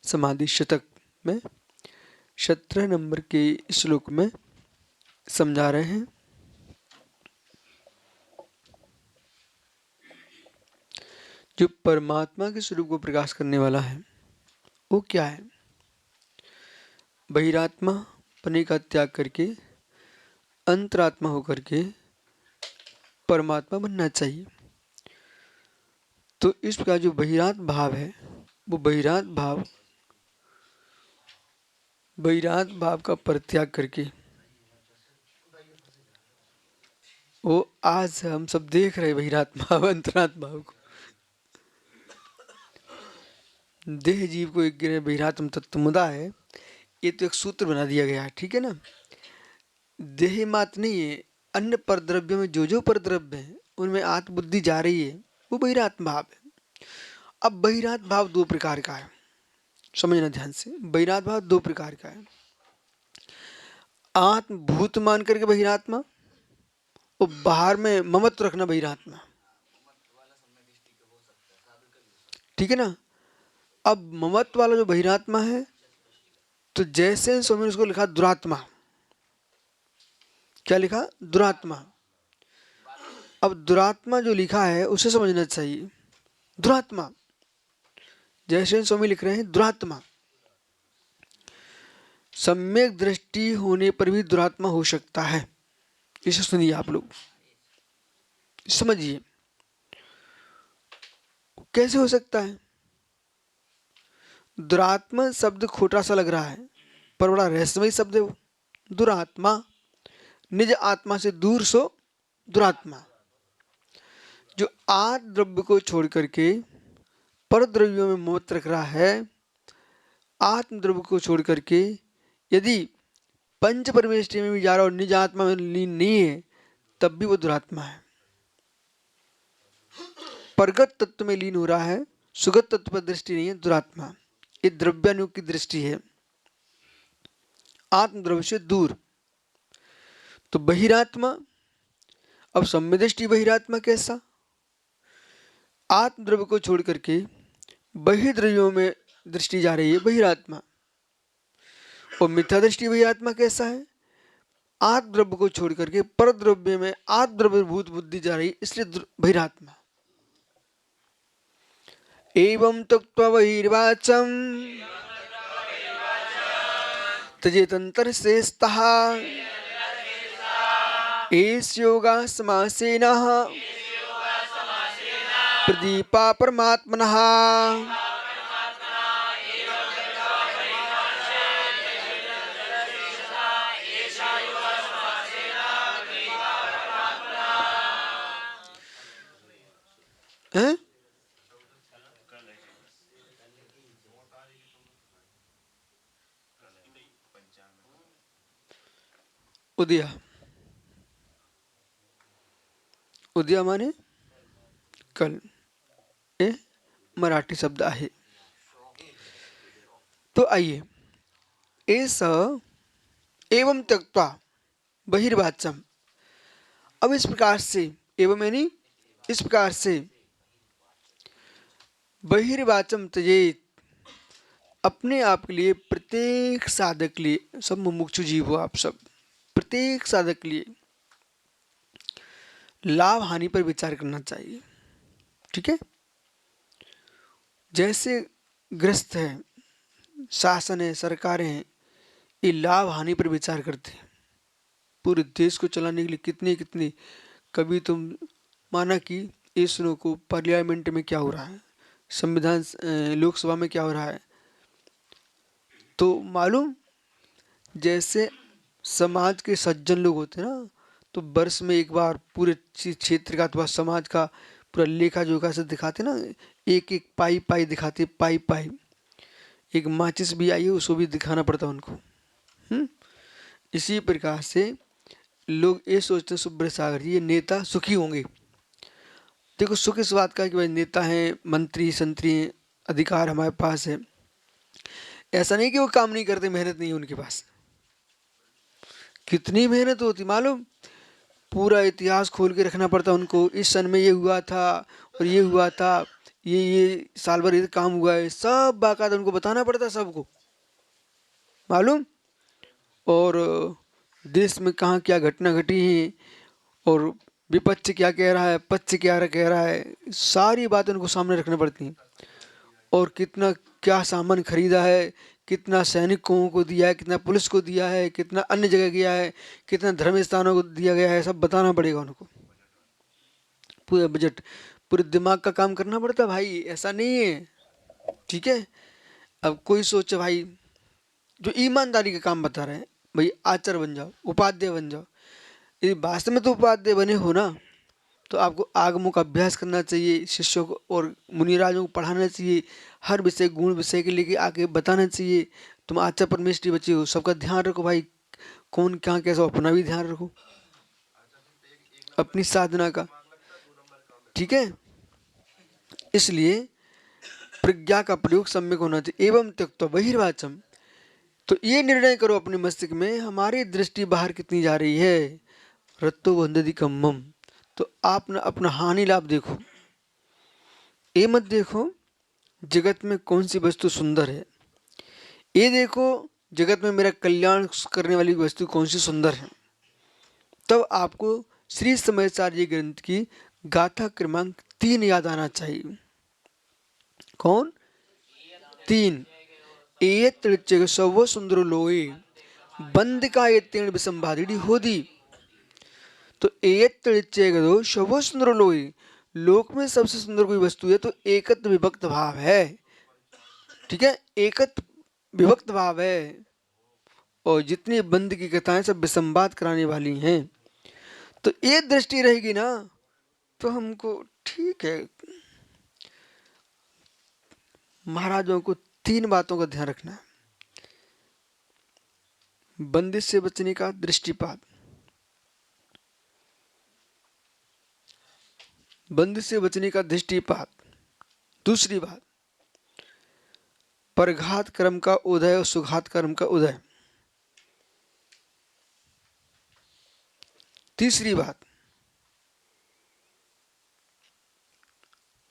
समाधि शतक में 17 नंबर के श्लोक में समझा रहे हैं। जो परमात्मा के स्वरूप को प्रकाश करने वाला है वो क्या है? बहिरात्मा पने का त्याग करके अंतरात्मा होकर के परमात्मा बनना चाहिए। तो इस प्रकार जो बहिरात भाव है वो बहिरात भाव का परित्याग करके वो आज हम सब देख रहे बहिरात भाव अंतरात्मा भाव को। देह जीव को एक बहिरात्म तत्वमुदा है, ये तो एक सूत्र बना दिया गया है, ठीक है ना। देह मात्र नहीं है, अन्य परद्रव्यों में जो परद्रव्य है उनमें आत्मबुद्धि जा रही है, वो बहिरात्म भाव है। अब बहिरात भाव दो प्रकार का है, समझना ध्यान से। बहिरात भाव दो प्रकार का है, आत्मभूत मान करके बहिरात्मा और बाहर में ममत्व रखना बहिरात्मा, ठीक है ना। अब ममत्व वाला जो बहिरात्मा है तो जैसे स्वामी ने उसको लिखा दुरात्मा। क्या लिखा? दुरात्मा। अब दुरात्मा जो लिखा है उसे समझना चाहिए। दुरात्मा जैसे स्वामी लिख रहे हैं दुरात्मा, सम्यक दृष्टि होने पर भी दुरात्मा हो सकता है। इसे सुनिए आप लोग, समझिए कैसे हो सकता है। दुरात्मा शब्द खोटा सा लग रहा है पर बड़ा रहस्यमय शब्द है वो। दुरात्मा, निज आत्मा से दूर सो दुरात्मा। जो आत्म द्रव्य को छोड़ करके पर द्रव्यों में ममत्व रख रहा है, आत्म द्रव्य को छोड़ करके यदि पंच परमेष्टि में भी जा रहा और निज आत्मा में लीन नहीं है तब भी वो दुरात्मा है। परगत तत्व में लीन हो रहा है, सुगत तत्व पर दृष्टि नहीं है, दुरात्मा। ये द्रव्यानुग की दृष्टि है, आत्म द्रव्य से दूर। तो बहिरात्मा, अब सम्यदृष्टि बहिरात्मा कैसा? आत्म द्रव्य को छोड़ करके बहिर्द्रव्यों में दृष्टि जा रही है, बहिरात्मा। और मिथ्या दृष्टि बहिरात्मा कैसा है? आत्म द्रव्य को छोड़ करके पर द्रव्य में आत्म द्रव्य भूत बुद्धि जा रही, इसलिए बहिरात्मा। एवं तत्त्वा बहिर्वाचम त्यजेतंतर शेषतः एष योगा समासेनः प्रदीपा परमात्मनः। हैं? उदया, उदया माने कल, ये मराठी शब्द आहे। तो आइए, एस एवं त्यक्त्वा बहिर्वाचम। अब इस प्रकार से, एवं यानी इस प्रकार से, बहिर्वाचम त्यजेत, अपने आप के लिए, प्रत्येक साधक के लिए, सब मुमुक्षु जीव हो आप सब, प्रत्येक साधक के लिए लाभ हानि पर विचार करना चाहिए, ठीक है। जैसे गृहस्थ है, शासन है, सरकारें हैं, ये लाभ हानि पर विचार करते हैं। पूरे देश को चलाने के लिए कितनी कितनी, कभी तुम माना कि इस सुनो को पार्लियामेंट में क्या हो रहा है, संविधान लोकसभा में क्या हो रहा है, तो मालूम जैसे समाज के सज्जन लोग होते हैं ना, तो वर्ष में एक बार पूरे क्षेत्र का अथवा समाज का पूरा लेखा जोखा से दिखाते ना, एक एक पाई पाई दिखाते, पाई पाई। एक माचिस भी आई है उसको भी दिखाना पड़ता उनको। इसी प्रकार से लोग ये सोचते हैं सुब्रत सागर जी ये नेता सुखी होंगे। देखो सुख इस बात का कि भाई नेता हैं, मंत्री संतरी हैं, अधिकार हमारे पास है। ऐसा नहीं कि वो काम नहीं करते, मेहनत नहीं है उनके पास। कितनी मेहनत होती मालूम, पूरा इतिहास खोल के रखना पड़ता उनको। इस सन में ये हुआ था और ये हुआ था, ये साल भर ये काम हुआ है, सब बाकायदा उनको बताना पड़ता है सबको मालूम। और देश में कहाँ क्या घटना घटी है और विपक्ष क्या कह रहा है, पक्ष क्या कह रहा है, सारी बातें उनको सामने रखनी पड़ती हैं। और कितना क्या सामान खरीदा है, कितना सैनिकों को दिया है, कितना पुलिस को दिया है, कितना अन्य जगह गया है, कितना धर्म स्थानों को दिया गया है, सब बताना पड़ेगा उनको। पूरा बजट, पूरे दिमाग का काम करना पड़ता है भाई, ऐसा नहीं है। ठीक है। अब कोई सोचे भाई जो ईमानदारी का काम बता रहे हैं, भाई आचार्य बन जाओ, उपाध्याय बन जाओ। यदि वास्तव में तो उपाध्याय बने हो ना, तो आपको आगमों का अभ्यास करना चाहिए, शिष्यों को और मुनिराजों को पढ़ाना चाहिए, हर विषय गुण विषय के लेके आके बताना चाहिए। तुम आचार्य परमेश्वरी बच्चे हो, सबका ध्यान रखो भाई, कौन कहाँ कैसा, अपना भी ध्यान रखो, अपनी साधना का। ठीक है। इसलिए प्रज्ञा का प्रयोग सम्यक होना चाहिए। एवं त्यक्त्वा बहिर्वाचम, तो ये निर्णय करो अपने मस्तिष्क में, हमारी दृष्टि बाहर कितनी जा रही है। रत्तो वंदति कम्मम, तो आप ना अपना हानि लाभ देखो, ये मत देखो जगत में कौन सी वस्तु सुंदर है, ये देखो जगत में मेरा कल्याण करने वाली वस्तु कौन सी सुंदर है। तब आपको श्री समयाचार्य ग्रंथ की गाथा क्रमांक 3 याद आना चाहिए। कौन? 3। एयत ऋच्यग सव सुंदर लोए बंद का ये तीर्ण विसंबादिनी होदी। तो एयत ऋच्यग सव सुंदर लोए, लोक में सबसे सुंदर कोई वस्तु है तो एकत्व विभक्त भाव है। ठीक है, एकत्व विभक्त भाव है। और जितनी बंद की कथाएं सब विसंवाद कराने वाली हैं, तो ये दृष्टि रहेगी ना, तो हमको ठीक है। महाराजों को 3 बातों का ध्यान रखना है। बंदिश से बचने का दृष्टिपात, बंदिश से बचने का दृष्टिपात। दूसरी बात, परघात कर्म का उदय और सुघात कर्म का उदय। तीसरी बात,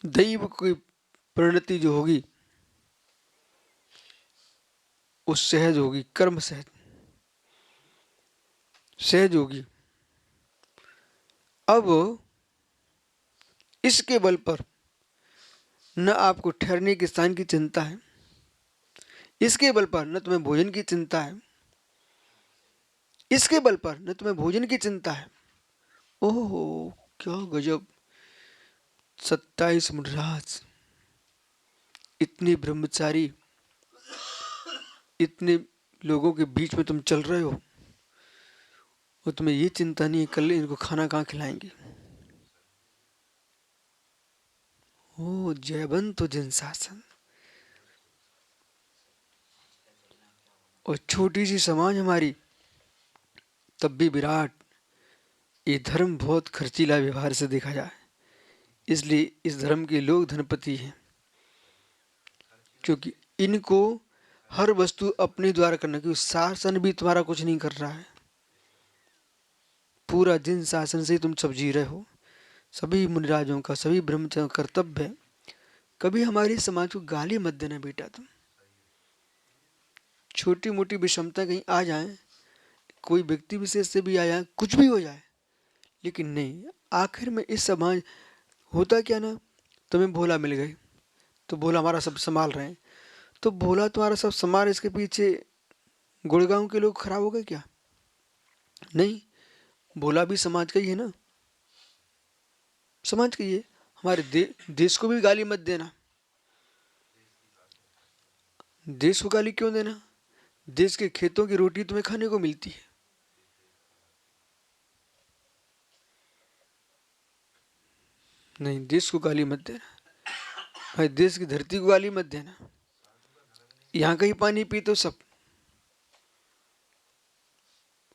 दैव की परिणति जो होगी वो सहज होगी, कर्म सहज सहज होगी। अब इसके बल पर न आपको ठहरने के स्थान की चिंता है, इसके बल पर न तुम्हें भोजन की चिंता है, इसके बल पर न तुम्हें भोजन की चिंता है। ओहो क्या गजब। 27 मुनिराज, इतने ब्रह्मचारी, इतने लोगों के बीच में तुम चल रहे हो और तुम्हें ये चिंता नहीं है कल इनको खाना कहाँ खिलाएंगे। ओ जयवंत जिन शासन। और छोटी सी समाज हमारी, तब भी विराट। ये धर्म बहुत खर्चीला व्यवहार से देखा जाए, इसलिए इस धर्म के लोग धनपति हैं, क्योंकि इनको हर वस्तु अपने द्वारा करना, क्योंकि शासन भी तुम्हारा कुछ नहीं कर रहा है, पूरा जिन शासन से तुम सब जी रहे हो। सभी मुनिराजों का, सभी ब्रह्मचारियों का कर्तव्य है, कभी हमारे समाज को गाली मत देना बेटा। तुम छोटी मोटी विषमता कहीं आ जाए, कोई व्यक्ति विशेष से भी आ जाए, कुछ भी हो जाए, लेकिन नहीं, आखिर में इस समाज होता क्या ना, तुम्हें भोला मिल गए तो भोला हमारा सब संभाल रहे हैं, तो भोला तुम्हारा सब संभाल, इसके पीछे गुड़गांव के लोग खराब हो गए क्या? नहीं, भोला भी समाज का ही है ना, समाज का ही है। हमारे देश को भी गाली मत देना। देश को गाली क्यों देना? देश के खेतों की रोटी तुम्हें खाने को मिलती है। नहीं, देश को गाली मत देना भाई, देश की धरती को गाली मत देना। यहाँ का ही पानी पी तो सब,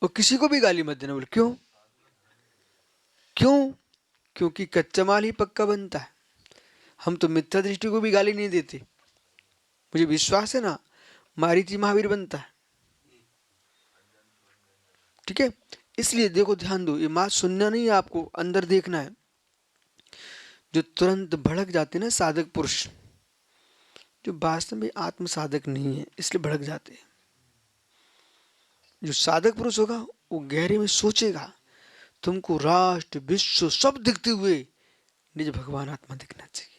और किसी को भी गाली मत देना। बोले क्यों? क्यों? क्योंकि कच्चा माल ही पक्का बनता है। हम तो मिथ्या दृष्टि को भी गाली नहीं देते, मुझे विश्वास है ना, मारीची महावीर बनता है। ठीक है, इसलिए देखो ध्यान दो, ये बात सुनना नहीं है, आपको अंदर देखना है। जो तुरंत भड़क जाते हैं ना साधक पुरुष, जो वास्तव में आत्म साधक नहीं है इसलिए भड़क जाते हैं। जो साधक पुरुष होगा वो गहरे में सोचेगा, तुमको राष्ट्र विश्व सब दिखते हुए निज भगवान आत्मा दिखना चाहिए।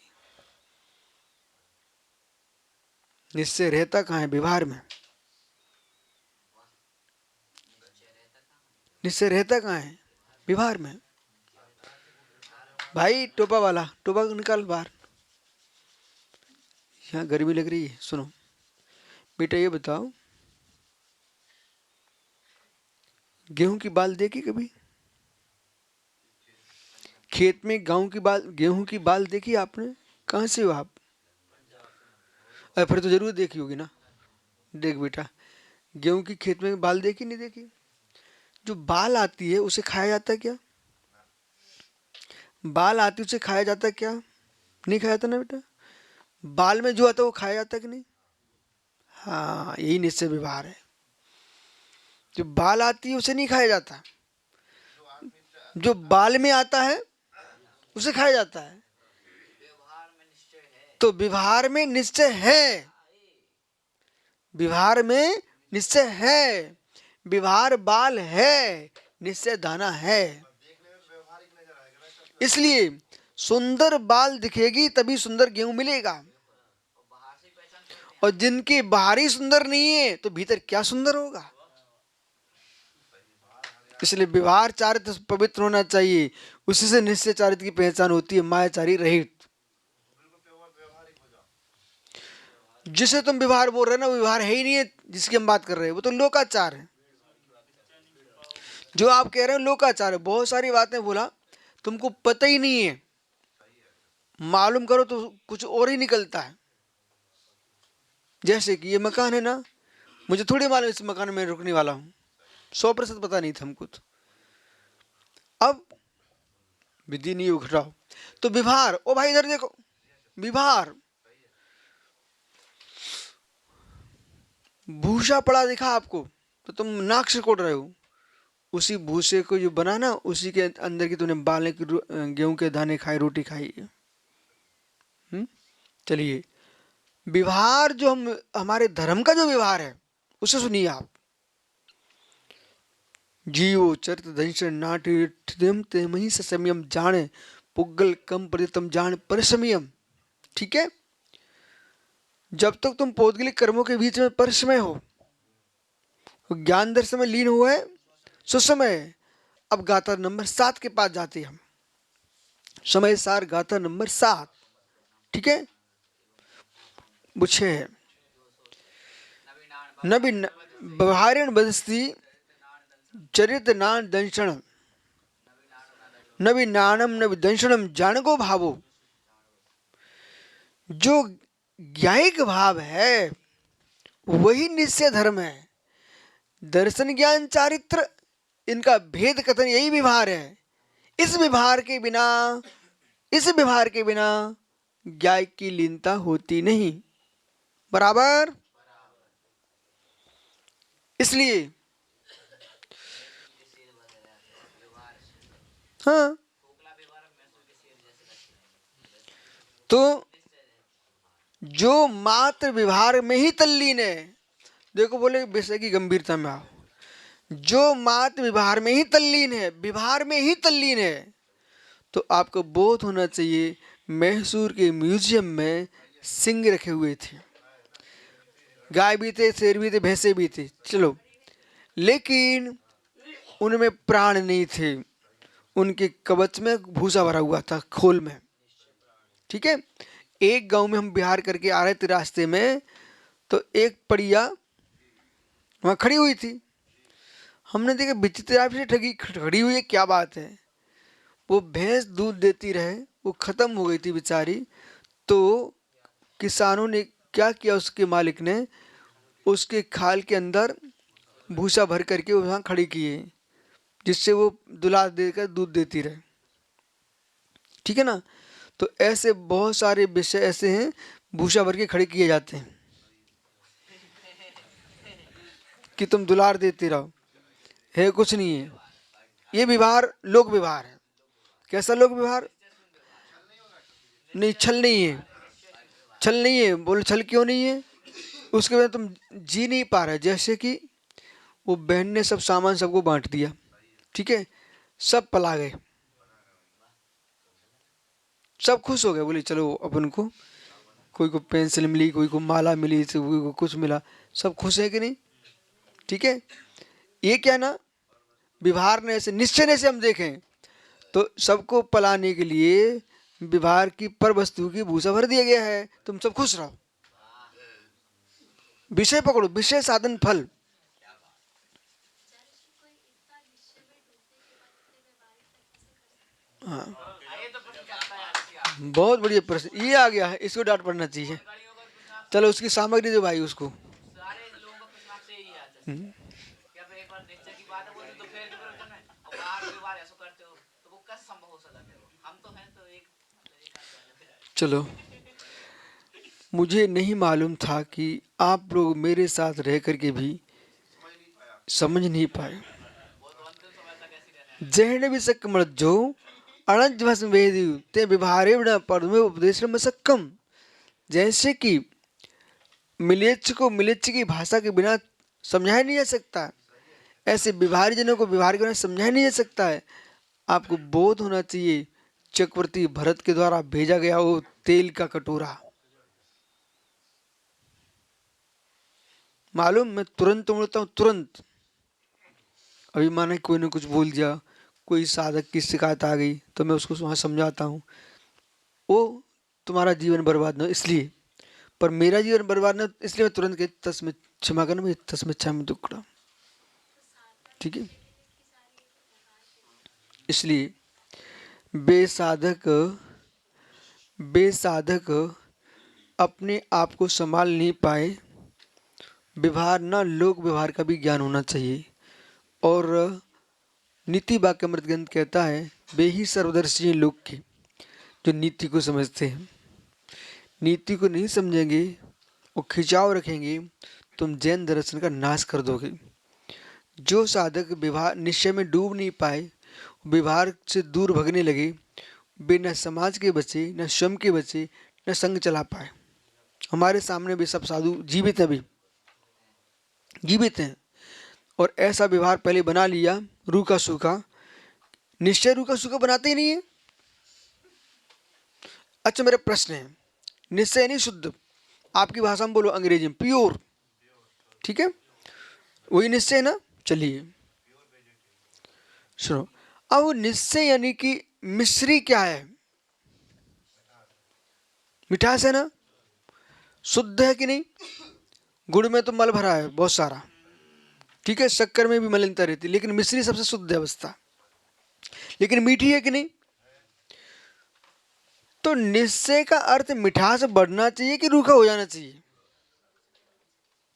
निश्चय रहता कहाँ है? व्यवहार में। निश्चय रहता कहाँ है? व्यवहार में। भाई टोपा वाला, टोपा निकाल बाहर, यहाँ गर्मी लग रही है। सुनो बेटा, ये बताओ, गेहूं की बाल देखी कभी? खेत में गेहूं की बाल देखी आपने? कहाँ से हो आप? अरे फिर तो जरूर देखी होगी ना। देख बेटा, गेहूं की खेत में बाल देखी नहीं देखी? जो बाल आती है उसे खाया जाता है क्या? बाल आती है उसे खाया जाता है क्या? नहीं खाया जाता ना बेटा। बाल में जो आता है वो खाया जाता है कि नहीं? हाँ, यही निश्चय व्यवहार है। जो बाल आती है उसे नहीं खाया जाता, जो बाल में आता है उसे खाया जाता है। तो व्यवहार में निश्चय है, व्यवहार में निश्चय है। व्यवहार बाल है, निश्चय दाना है। इसलिए सुंदर बाल दिखेगी तभी सुंदर गेहूं मिलेगा। और जिनके बाहरी सुंदर नहीं है तो भीतर क्या सुंदर होगा? इसलिए व्यवहार चारित्र पवित्र होना चाहिए, उसी से निश्चय चारित्र की पहचान होती है, मायाचारी रहित। जिसे तुम व्यवहार बोल रहे हो ना, वो व्यवहार है ही नहीं है जिसकी हम बात कर रहे हैं, वो तो लोकाचार है। जो आप कह रहे हो लोकाचार है। बहुत सारी बातें बोला, तुमको पता ही नहीं है, मालूम करो तो कुछ और ही निकलता है। जैसे कि ये मकान है ना, मुझे थोड़ी मालूम इस मकान में रुकने वाला हूँ, 100% पता नहीं था हमको। तो अब विधि नहीं उघराओ तो व्यवहार, ओ भाई इधर देखो, व्यवहार। भूसा पड़ा दिखा आपको तो तुम नाक से कोट रहे हो, उसी भूसे को जो बना ना, उसी के अंदर की तुमने बालने की गेहूं के दाने खाए, रोटी खाई। चलिए, व्यवहार जो हम हमारे धर्म का जो व्यवहार है उसे सुनिए आप। जीवो चरित दंशन नाट्यम ते मही संयम जाने पुग्गल कम परितम जान परिसमयम। ठीक है, जब तक तुम पौद्गलिक कर्मों के बीच में परिसमय हो, ज्ञान दर्शन में लीन हुआ है, सुसमय। अब गाथा नंबर 7 के पास जाते हैं हम, समय सार गाथा नंबर 7। ठीक है, बुझे है नबी व्यवहारेण बदस्ती चरित नान दंशनम नबी नानम नबी दंशनम जानको भावो। जो ज्ञायिक भाव है वही निश्चय धर्म है। दर्शन ज्ञान चारित्र इनका भेद कथन यही व्यवहार है। इस व्यवहार के बिना, इस व्यवहार के बिना ज्ञाय की लीनता होती नहीं। बराबर। इसलिए हाँ, तो जो मात्र व्यवहार में ही तल्लीन है, देखो बोले विषय की गंभीरता में आओ, जो मात्र व्यवहार में ही तल्लीन है, व्यवहार में ही तल्लीन है, तो आपको बोध होना चाहिए मैसूर के म्यूजियम में सिंह रखे हुए थे, गाय भी थे, शेर भी थे, भैंसे भी थे, चलो, लेकिन उनमें प्राण नहीं थे। उनके कवच में भूसा भरा हुआ था, खोल में। ठीक है, एक गांव में हम बिहार करके आ रहे थे, रास्ते में तो एक पड़िया वहां खड़ी हुई थी। हमने देखा विचित्र से ठगी खड़ी हुई है, क्या बात है। वो भैंस दूध देती रहे, वो खत्म हो गई थी बेचारी। तो किसानों ने क्या किया, उसके मालिक ने उसके खाल के अंदर भूसा भर करके वहां खड़ी की है, जिससे वो दुलार देकर दूध देती रहे। ठीक है ना, तो ऐसे बहुत सारे विषय ऐसे हैं, भूसा भर के खड़े किए जाते हैं कि तुम दुलार देते रहो, है कुछ नहीं है। ये व्यवहार लोक व्यवहार है। कैसा लोक व्यवहार? नहीं, छल नहीं है, छल नहीं है। बोले छल क्यों नहीं है? उसके बाद तुम जी नहीं पा रहे। जैसे कि वो बहन ने सब सामान सबको बांट दिया, ठीक है, सब पला गए, सब खुश हो गए, बोले चलो अपन को, कोई को पेंसिल मिली, कोई को माला मिली, तो कोई को कुछ मिला, सब खुश है कि नहीं? ठीक है। ये क्या ना, व्यवहार ने ऐसे निश्चय से हम देखें तो सबको पलाने के लिए व्यवहार की पर वस्तु की भूसा भर दिया गया है, तुम सब खुश रहो। विषय पकड़ो, विषय साधन फल। हाँ, बहुत बढ़िया प्रश्न ये आ गया है, इसको डांट पड़ना चाहिए। चलो उसकी सामग्री दो भाई उसको। हम्म, चलो, मुझे नहीं मालूम था कि आप लोग मेरे साथ रह करके भी समझ नहीं पाए। जहन भी सकमत जो अणज भस्म वेदी ते विभारे बिना पद में उपदेश में सकम। जैसे कि मिलेच्छ को मिलेच्छ की भाषा के बिना समझाया नहीं जा सकता, ऐसे विभारी जनों को विभार के बिना समझाया नहीं जा सकता है। आपको बोध होना चाहिए, चक्रवर्ती भरत के द्वारा भेजा गया वो तेल का कटोरा, मालूम, मैं तुरंत उड़ता हूँ, तुरंत। अभी माना कोई ने कुछ बोल दिया, कोई साधक की शिकायत आ गई तो मैं उसको वहाँ समझाता हूँ, वो तुम्हारा जीवन बर्बाद ना हो इसलिए, पर मेरा जीवन बर्बाद ना हो इसलिए मैं तुरंत के तस्में क्षमा करना, मैं तस्में क्षमा में टुकड़ा, ठीक है। इसलिए बेसाधक बेसाधक अपने आप को संभाल नहीं पाए। व्यवहार ना, लोक व्यवहार का भी ज्ञान होना चाहिए। और नीति वाक्यामृत ग्रंथ कहता है, वे ही सर्वदर्शी हैं लोक के, जो नीति को समझते हैं। नीति को नहीं समझेंगे और खिंचाव रखेंगे, तुम जैन दर्शन का नाश कर दोगे। जो साधक व्यवहार निश्चय में डूब नहीं पाए, व्यवहार से दूर भगने लगे, वे न समाज के बचे, न स्वयं के बचे, न संग चला पाए। हमारे सामने भी सब साधु जीवित हैं, अभी जीवित हैं, और ऐसा व्यवहार पहले बना लिया रूखा सूखा। निश्चय रूखा सूखा बनाते ही नहीं है। अच्छा, मेरा प्रश्न है, निश्चय नहीं शुद्ध, आपकी भाषा में बोलो, अंग्रेजी में प्योर, ठीक है, वही निश्चय ना। चलिए सुनो, अब निश्चय यानी कि मिश्री क्या है? मिठास है ना, शुद्ध है कि नहीं? गुड़ में तो मल भरा है बहुत सारा, ठीक है, शक्कर में भी मलिनता रहती है, लेकिन मिश्री सबसे शुद्ध है अवस्था, लेकिन मीठी है कि नहीं? तो निश्चय का अर्थ मिठास बढ़ना चाहिए कि रूखा हो जाना चाहिए?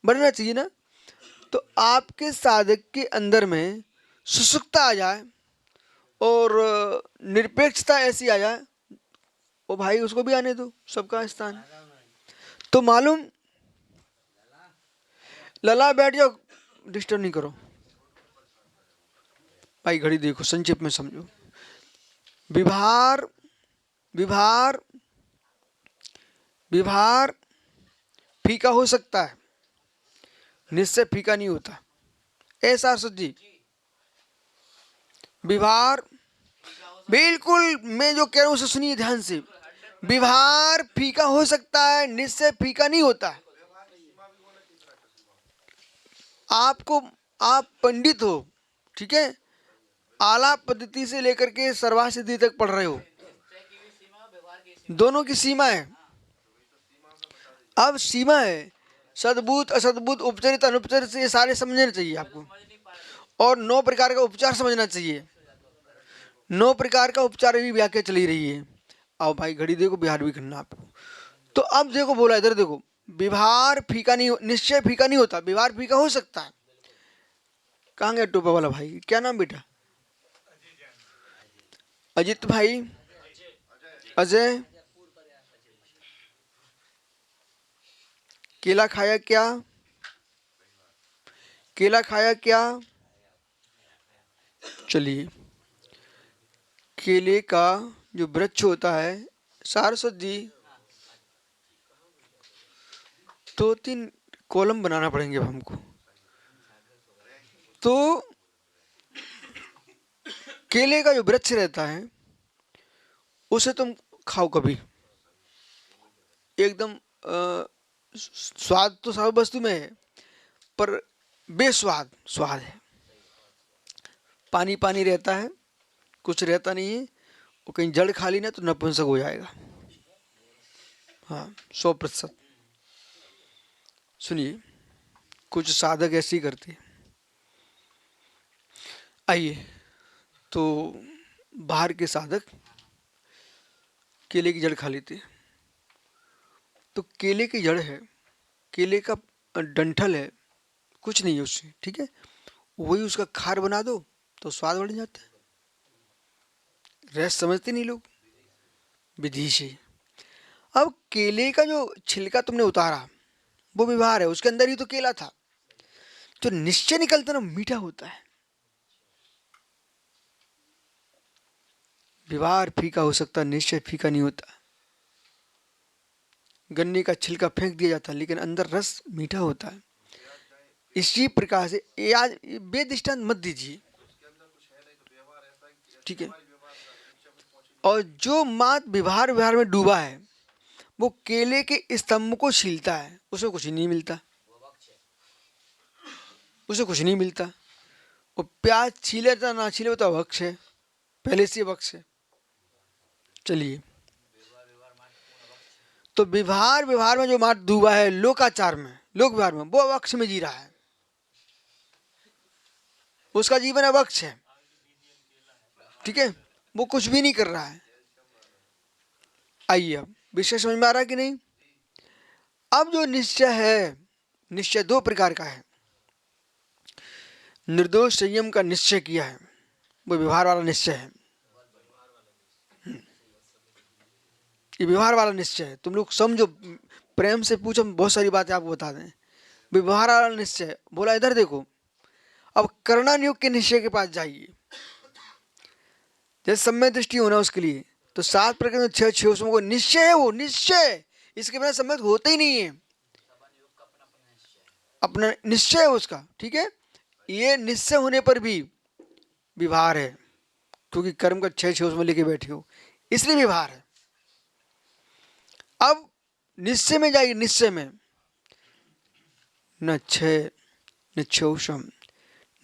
बढ़ना चाहिए ना। तो आपके साधक के अंदर में सुसुकता आ जाए और निरपेक्षता ऐसी आ जाए, ओ भाई उसको भी आने दो, सबका स्थान। तो मालूम, लला बैठ जाओ, डिस्टर्ब नहीं करो भाई, घड़ी देखो, संक्षेप में समझो। विभार विभार विभार फीका हो सकता है, निश्चय फीका नहीं होता। ऐसा जी, विभार, बिल्कुल मैं जो कह रहा हूं उसे सुनिए ध्यान से। विभार फीका हो सकता है, निश्चय फीका नहीं होता। आपको, आप पंडित हो, ठीक है, आला पद्धति से लेकर के सर्वा सिद्धि तक पढ़ रहे हो, दोनों की सीमा है। अब सीमा है, सद्भूत असद्भूत उपचरित अनुपचरित से ये सारे समझने चाहिए आपको, और 9 प्रकार का उपचार समझना चाहिए। 9 प्रकार का उपचार भी व्याख्या चली रही है। आओ भाई घड़ी देखो, बिहार भी करना आपको। तो अब देखो, बोला इधर देखो, विभार फीका नहीं, निश्चय फीका नहीं होता, विभार फीका हो सकता है। कहाँ गया टोपा वाला भाई, क्या नाम बेटा? अजित भाई, अजय, केला खाया क्या? केला खाया क्या? चलिए, केले का जो वृक्ष होता है सारस्वत जी, 2-3 कॉलम बनाना पड़ेंगे अब हमको। तो केले का जो वृक्ष रहता है उसे तुम खाओ कभी, एकदम स्वाद तो सब वस्तु में है, पर बेस्वाद स्वाद है। पानी पानी रहता है, कुछ रहता नहीं है। वो कहीं जड़ खा ली ना तो नपुंसक हो जाएगा। हाँ, 100%। सुनिए, कुछ साधक ऐसे ही करते हैं। आइए, तो बाहर के साधक केले की जड़ खा लेते हैं। तो केले की जड़ है, केले का डंठल है, कुछ नहीं है उससे, ठीक है। वही उसका खार बना दो तो स्वाद बढ़ जाता है। रस समझते नहीं लोग, विधि से। अब केले का जो छिलका तुमने उतारा वो व्यवहार है, उसके अंदर ही तो केला था। जो निश्चय निकलता ना मीठा होता है। व्यवहार फीका हो सकता है, निश्चय फीका नहीं होता। गन्ने का छिलका फेंक दिया जाता है लेकिन अंदर रस मीठा होता है। इसी प्रकार से ये आज बे दृष्टांत मत दीजिए, ठीक है। और जो मात व्यवहार व्यवहार में डूबा है वो केले के स्तंभ को छीलता है, उसे कुछ नहीं मिलता, उसे कुछ नहीं मिलता। वो प्याज छीले था ना छीले तो वक्ष है, पहले से वक्ष है। चलिए, तो व्यवहार व्यवहार में जो मात डूबा है लोकाचार में, लोक व्यवहार में, वो वक्ष में जी रहा है, उसका जीवन अवक्ष है, ठीक है। वो कुछ भी नहीं कर रहा है। आइए, अब विषय समझ में आ रहा है कि नहीं। अब जो निश्चय है, निश्चय 2 प्रकार का है। निर्दोष संयम का निश्चय किया है, वो व्यवहार वाला निश्चय है। ये व्यवहार वाला निश्चय है, तुम लोग समझो, प्रेम से पूछो, बहुत सारी बातें आपको बता दें। व्यवहार वाला निश्चय बोला, इधर देखो। अब कर्णनियोग के निश्चय के पास जाइए, जैसे सम्यक दृष्टि होना उसके लिए, तो 7 प्रकार में 6 उसमें को निश्चय है, वो निश्चय, इसके बिना सम्यक होता ही नहीं है। अपना निश्चय है उसका, ठीक है। ये निश्चय होने पर भी व्यवहार है, क्योंकि कर्म का 6 उसमें लेके बैठे हो, इसलिए व्यवहार है। अब निश्चय में जाइए, निश्चय में न क्षय न क्षोषम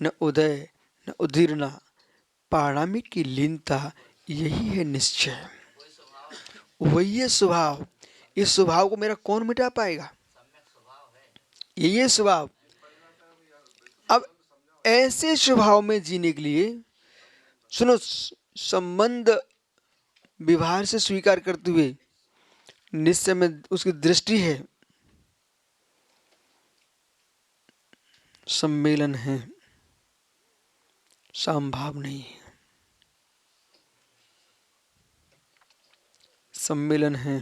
न उदय न उदीर्णा पाणामी की लीनता, यही है निश्चय, वही है स्वभाव। इस स्वभाव को मेरा कौन मिटा पाएगा, यही है स्वभाव। अब ऐसे स्वभाव में जीने के लिए सुनो, संबंध व्यवहार से स्वीकार करते हुए निश्चय में उसकी दृष्टि है, सम्मेलन है, समभाव नहीं है। सम्मेलन है,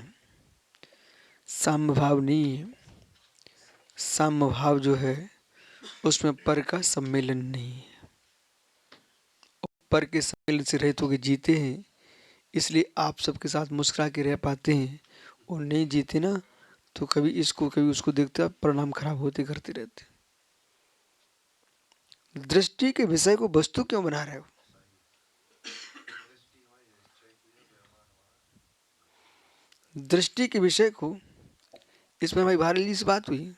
समभाव नहीं है। समभाव जो है उसमें पर का सम्मेलन नहीं है। पर के सम्मेलन से रहित होकर जीते हैं, इसलिए आप सबके साथ मुस्कुरा के रह पाते हैं। और नहीं जीते ना तो कभी इसको कभी उसको देखते परिणाम खराब होते करते रहते। दृष्टि के विषय को वस्तु क्यों बना रहे हो। दृष्टि के विषय को, इसमें हमारी भारत जी से बात हुई,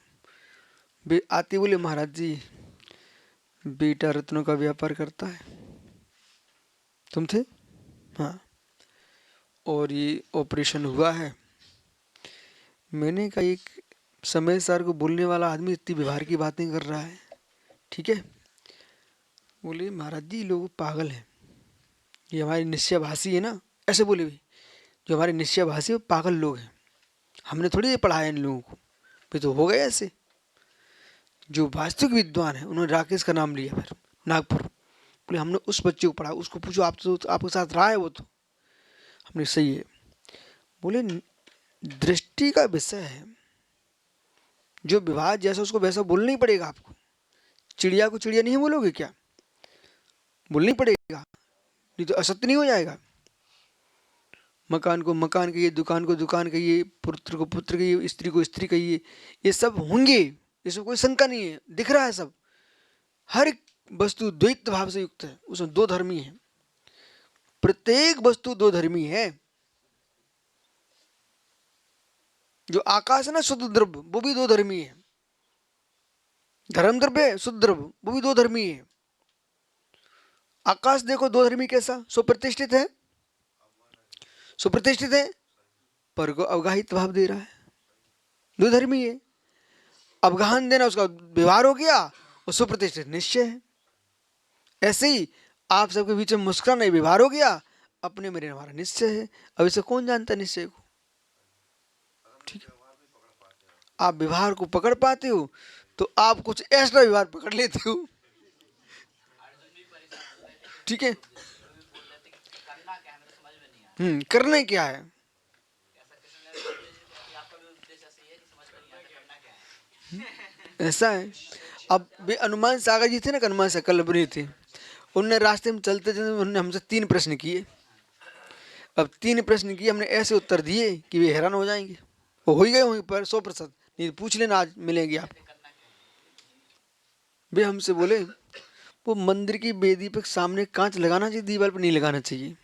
आती बोले महाराज जी बेटा रत्नों का व्यापार करता है, तुम थे, हाँ, और ये ऑपरेशन हुआ है। मैंने कहा एक समय सर को बोलने वाला आदमी इतनी व्यवहार की बातें कर रहा है, ठीक है। बोले महाराज जी लोग पागल हैं, ये हमारे निश्चयभाषी है ना, ऐसे बोले भी, जो हमारे निश्चयभाषी वो पागल लोग हैं, हमने थोड़ी ये पढ़ाया इन लोगों को, फिर तो हो गए ऐसे। जो वास्तविक विद्वान है उन्होंने राकेश का नाम लिया, फिर नागपुर, बोले हमने उस बच्चे को पढ़ा, उसको पूछो आप तो आपके साथ रहा है वो, तो हमने सही है। बोले दृष्टि का विषय है, जो विवाद जैसा उसको वैसा बोलना ही पड़ेगा आपको। चिड़िया को चिड़िया नहीं बोलोगे क्या, बोलना ही पड़ेगा, नहीं तो असत्य नहीं हो जाएगा। मकान को मकान कहिए, दुकान को दुकान कहिए, पुत्र को पुत्र कहिए, स्त्री को स्त्री कहिए, ये सब होंगे, इसमें कोई शंका नहीं है, दिख रहा है सब। हर एक वस्तु द्वैत भाव से युक्त है, उसमें दो धर्मी है, प्रत्येक वस्तु दो धर्मी है। जो आकाश है ना शुद्ध द्रव्य, वो भी दो धर्मी है। धर्म द्रव्य शुद्ध द्रव्य, वो भी दो धर्मी है। आकाश देखो दो धर्मी कैसा, सुप्रतिष्ठित है, सुप्रतिष्ठित है, पर को अवगाहित भाव दे रहा है, दो धर्मी है। अवगाहन देना उसका व्यवहार हो गया, और सुप्रतिष्ठित निश्चय है। ऐसे ही आप सबके बीच में मुस्कुराना व्यवहार हो गया, अपने मेरे हमारा निश्चय है। अब इसे कौन जानता है निश्चय को? ठीक है, आप व्यवहार को पकड़ पाते हो तो आप कुछ ऐसा व्यवहार पकड़ लेते हो। ठीक है, करना क्या है? ऐसा है। अब वे हनुमान सागर जी थे ना, हनुमान से कल्पनी थे, उनने रास्ते में चलते चलते उन्होंने हमसे 3 प्रश्न किए। अब 3 प्रश्न किए, हमने ऐसे उत्तर दिए कि वे हैरान हो जाएंगे। वो हो ही गए वहीं पर 100%। नहीं पूछ लेना, आज मिलेंगे आप। वे हमसे बोले वो मंदिर की वेदी पे सामने कांच लगाना चाहिए, दीवार पर नहीं लगाना चाहिए।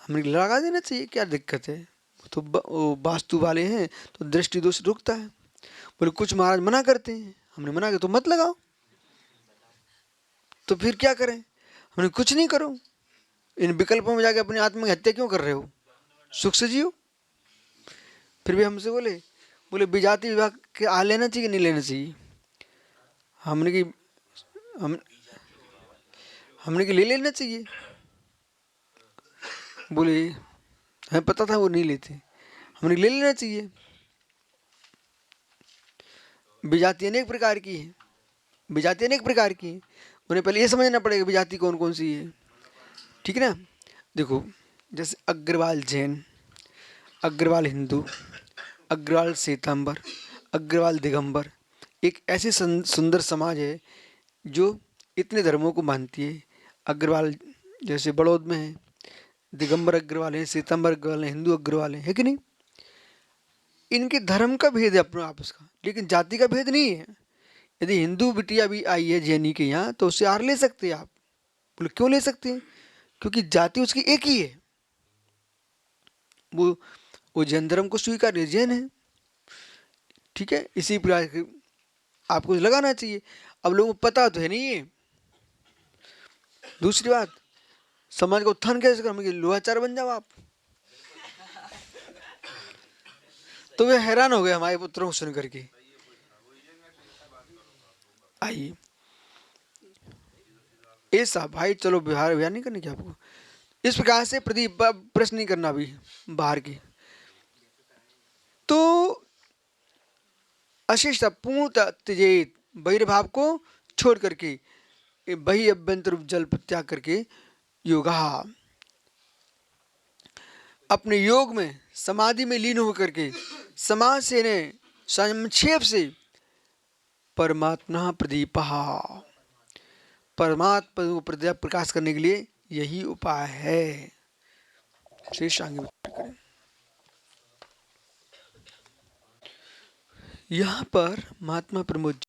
हमने लगा देना चाहिए, क्या दिक्कत है? तो वो वास्तु वाले हैं तो दृष्टि दोष रुकता है। बोले कुछ महाराज मना करते हैं। हमने मना किया तो मत लगाओ, तो फिर क्या करें? हमने कुछ नहीं करो, इन विकल्पों में जाके अपनी आत्मा की हत्या क्यों कर रहे हो, सुख से जियो। फिर भी हमसे बोले बोले विजाति विभाग के आ लेना चाहिए नहीं लेना चाहिए। हमने कि हमने कि ले लेना चाहिए। बोले हमें पता था वो नहीं लेते, हमने ले लेना चाहिए। विजाति अनेक प्रकार की है, विजाति अनेक प्रकार की है, उन्हें पहले ये समझना पड़ेगा विजाति कौन कौन सी है। ठीक है ना? देखो जैसे अग्रवाल जैन, अग्रवाल हिंदू, अग्रवाल श्वेतांबर, अग्रवाल दिगंबर, एक ऐसी सुंदर समाज है जो इतने धर्मों को मानती है। अग्रवाल जैसे बड़ौद में है, दिगंबर अग्रवाल है, श्वेतांबर अग्रवाल है, हिंदू अग्रवाल है कि नहीं? इनके धर्म का भेद है अपना आपस का, लेकिन जाति का भेद नहीं है। यदि हिंदू बिटिया भी आई है जैनी के यहाँ तो उससे आर ले सकते हैं आप। बोले क्यों ले सकते हैं? क्योंकि जाति उसकी एक ही है, वो जैन धर्म को स्वीकार जैन है। ठीक है, इसी प्रकार आपको लगाना चाहिए। अब लोगों को पता तो है नहीं है। दूसरी बात, समाज का उत्थान कैसे करेंगे? लोहाचार बन जाओ आप। तो वे हैरान हो गए हमारे पुत्रों को सुन करके। आइए ऐसा भाई, चलो व्यवहार व्यवहार नहीं करने की आपको। इस प्रकार से प्रदीप प्रश्न नहीं करना भी बाहर की। तो अशिष्ट पूर्ण त्यजेत, बहिर्भाव को छोड़ करके, बहि अभ्यंतर जल त्याग करके, योगा अपने योग में समाधि में लीन होकर के, समाज से ने संक्षेप से परमात्मा प्रदीप, परमात्मा को प्रकाश करने के लिए यही उपाय है। शेष आगे करें। यहाँ पर महात्मा प्रमोद